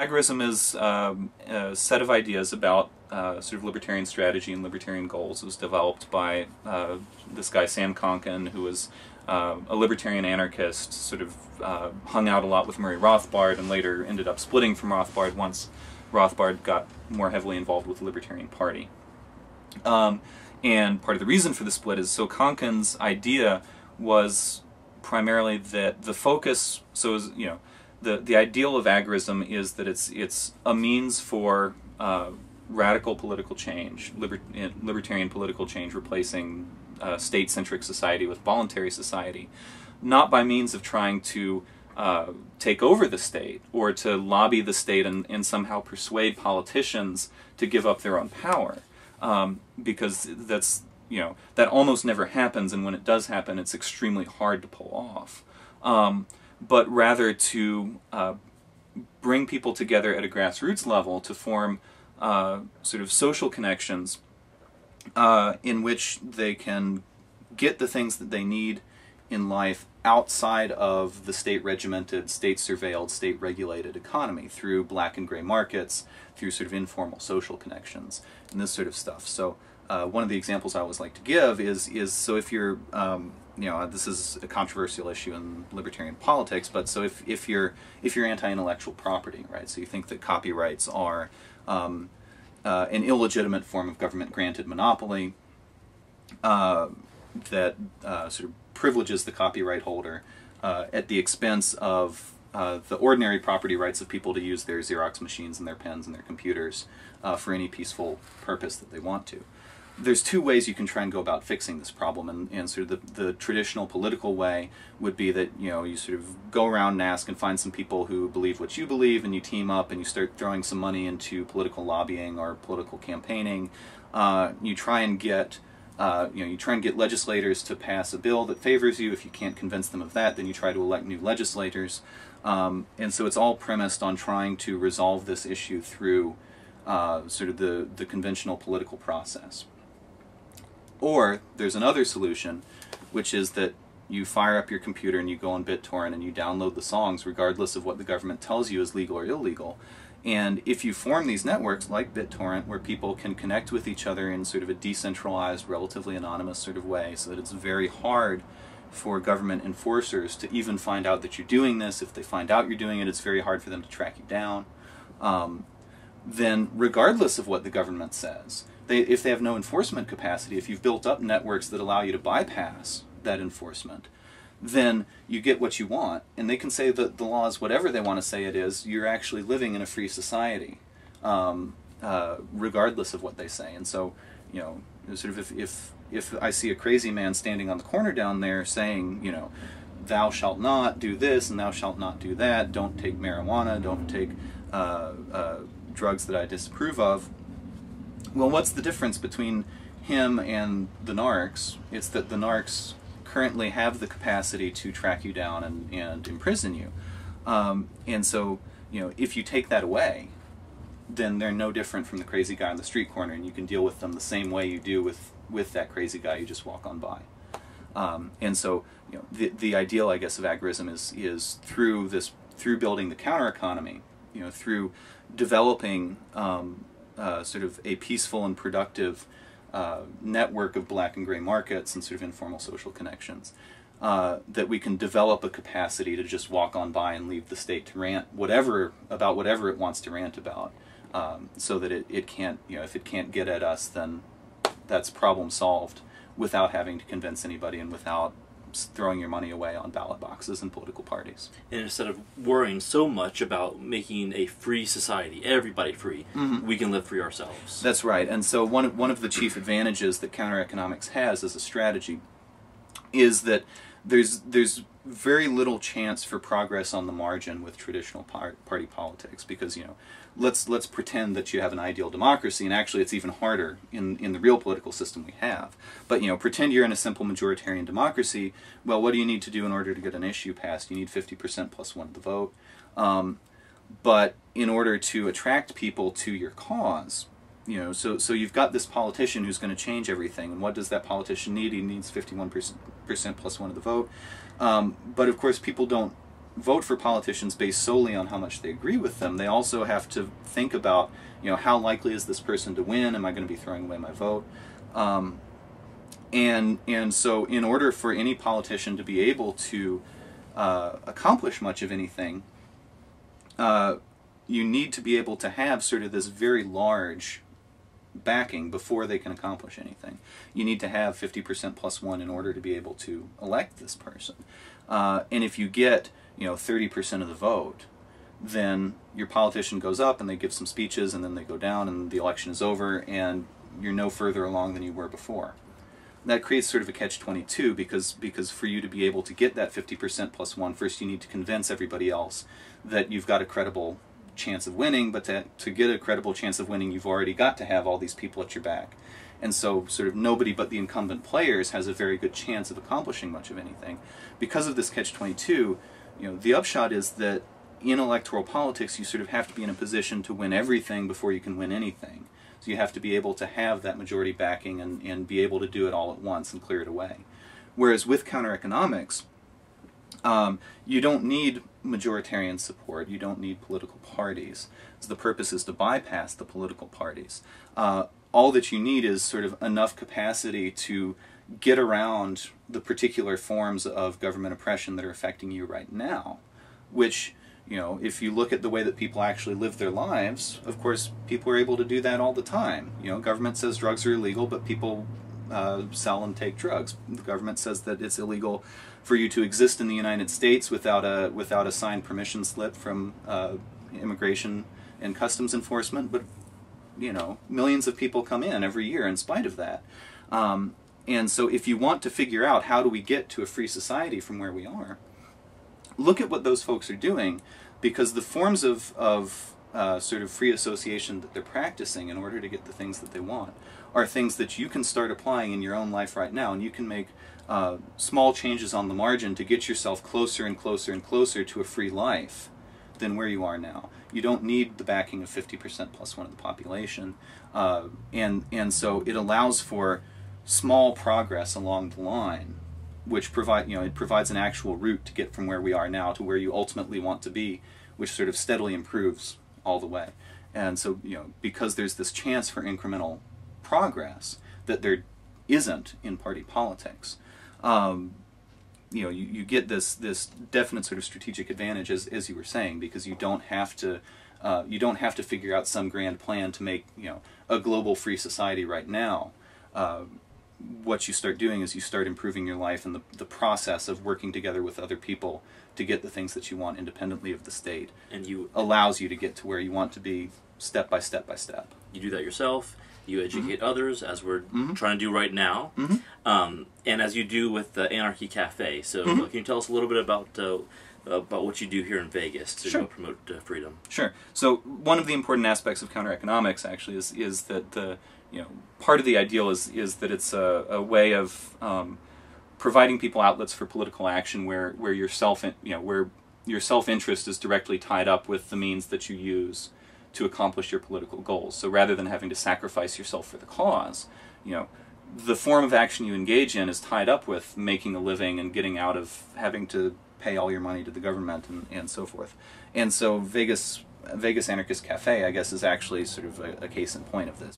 Agorism is a set of ideas about sort of libertarian strategy and libertarian goals. It was developed by this guy Sam Konkin, who was a libertarian anarchist, sort of hung out a lot with Murray Rothbard, and later ended up splitting from Rothbard once Rothbard got more heavily involved with the Libertarian Party. And part of the reason for the split is, so Konkin's idea was primarily that the focus, so is, you know, the ideal of agorism is that it's a means for radical political change, libertarian political change, replacing state-centric society with voluntary society, not by means of trying to take over the state or to lobby the state and somehow persuade politicians to give up their own power, because that's, you know, that almost never happens, and when it does happen, it's extremely hard to pull off. But rather to bring people together at a grassroots level to form sort of social connections in which they can get the things that they need in life outside of the state-regimented, state-surveilled, state-regulated economy through black and gray markets, through sort of informal social connections, and this sort of stuff. So one of the examples I always like to give is so if you're, you know, this is a controversial issue in libertarian politics, but so if you're anti-intellectual property, right? So you think that copyrights are an illegitimate form of government-granted monopoly that sort of privileges the copyright holder at the expense of the ordinary property rights of people to use their Xerox machines and their pens and their computers for any peaceful purpose that they want to. There's two ways you can try and go about fixing this problem, and sort of the traditional political way would be that, you know, you sort of go around and ask and find some people who believe what you believe, and you team up and you start throwing some money into political lobbying or political campaigning. You try and get you try and get legislators to pass a bill that favors you. If you can't convince them of that, then you try to elect new legislators. And so it's all premised on trying to resolve this issue through sort of the conventional political process. Or there's another solution, which is that you fire up your computer and you go on BitTorrent and you download the songs regardless of what the government tells you is legal or illegal. And if you form these networks like BitTorrent, where people can connect with each other in sort of a decentralized, relatively anonymous sort of way, so that it's very hard for government enforcers to even find out that you're doing this. If they find out you're doing it, it's very hard for them to track you down. Then regardless of what the government says, if they have no enforcement capacity, if you've built up networks that allow you to bypass that enforcement, then you get what you want, and they can say that the law is whatever they want to say it is. You're actually living in a free society, regardless of what they say. And so, you know, sort of if I see a crazy man standing on the corner down there saying, you know, thou shalt not do this and thou shalt not do that, don't take marijuana, don't take drugs that I disapprove of, well, what's the difference between him and the narcs? It's that the narcs currently have the capacity to track you down and imprison you. And so, you know, if you take that away, then they're no different from the crazy guy on the street corner, and you can deal with them the same way you do with that crazy guy you just walk on by. And so, you know, the ideal, I guess, of agorism is through building the counter economy, you know, through developing sort of a peaceful and productive network of black and gray markets and sort of informal social connections, that we can develop a capacity to just walk on by and leave the state to rant about whatever it wants to rant about, so that it can't, you know, if it can't get at us, then that's problem solved without having to convince anybody and without throwing your money away on ballot boxes and political parties. And instead of worrying so much about making a free society, everybody free, we can live free ourselves. That's right. And so one of the chief advantages that counter-economics has as a strategy is that there's very little chance for progress on the margin with traditional party politics, because, you know, let's pretend that you have an ideal democracy, and actually it's even harder in the real political system we have. But, you know, pretend you're in a simple majoritarian democracy. Well, what do you need to do in order to get an issue passed? You need 50% plus one of the vote. But in order to attract people to your cause, you know, so you've got this politician who's going to change everything, and what does that politician need? He needs 51% plus one of the vote. But of course, people don't vote for politicians based solely on how much they agree with them. They also have to think about, how likely is this person to win? Am I going to be throwing away my vote? And so in order for any politician to be able to accomplish much of anything, you need to be able to have sort of this very large backing before they can accomplish anything. You need to have 50% plus one in order to be able to elect this person. And if you get 30% of the vote, then your politician goes up and they give some speeches and then they go down and the election is over and you're no further along than you were before. That creates sort of a catch-22 because for you to be able to get that 50% plus one, first you need to convince everybody else that you've got a credible chance of winning, but to get a credible chance of winning, you've already got to have all these people at your back. And so sort of nobody but the incumbent players has a very good chance of accomplishing much of anything. Because of this catch-22, the upshot is that in electoral politics, you sort of have to be in a position to win everything before you can win anything. So you have to be able to have that majority backing and be able to do it all at once and clear it away. Whereas with counter-economics, you don't need majoritarian support. You don't need political parties. So the purpose is to bypass the political parties. All that you need is sort of enough capacity to get around the particular forms of government oppression that are affecting you right now, which, if you look at the way that people actually live their lives, of course, people are able to do that all the time. Government says drugs are illegal, but people sell and take drugs. The government says that it's illegal for you to exist in the United States without a signed permission slip from immigration and customs enforcement, but millions of people come in every year in spite of that. And so if you want to figure out how do we get to a free society from where we are, look at what those folks are doing, because the forms of sort of free association that they're practicing in order to get the things that they want are things that you can start applying in your own life right now, and you can make small changes on the margin to get yourself closer and closer and closer to a free life than where you are now. You don't need the backing of 50% plus one of the population, and so it allows for small progress along the line, which it provides an actual route to get from where we are now to where you ultimately want to be, which sort of steadily improves all the way. And so, because there's this chance for incremental progress that there isn't in party politics, you get this definite sort of strategic advantage, as you were saying, because you don't have to figure out some grand plan to make a global free society right now. What you start doing is you start improving your life, and the process of working together with other people to get the things that you want independently of the state allows you to get to where you want to be step by step by step. You do that yourself. You educate others, as we're trying to do right now, and as you do with the Anarchy Cafe. So can you tell us a little bit about what you do here in Vegas to promote freedom? Sure. So one of the important aspects of counter-economics actually is that part of the ideal is that it's a way of providing people outlets for political action where your self-interest is directly tied up with the means that you use to accomplish your political goals. So rather than having to sacrifice yourself for the cause, the form of action you engage in is tied up with making a living and getting out of having to pay all your money to the government and so forth. And so Vegas Anarchist Cafe, I guess, is actually sort of a case in point of this.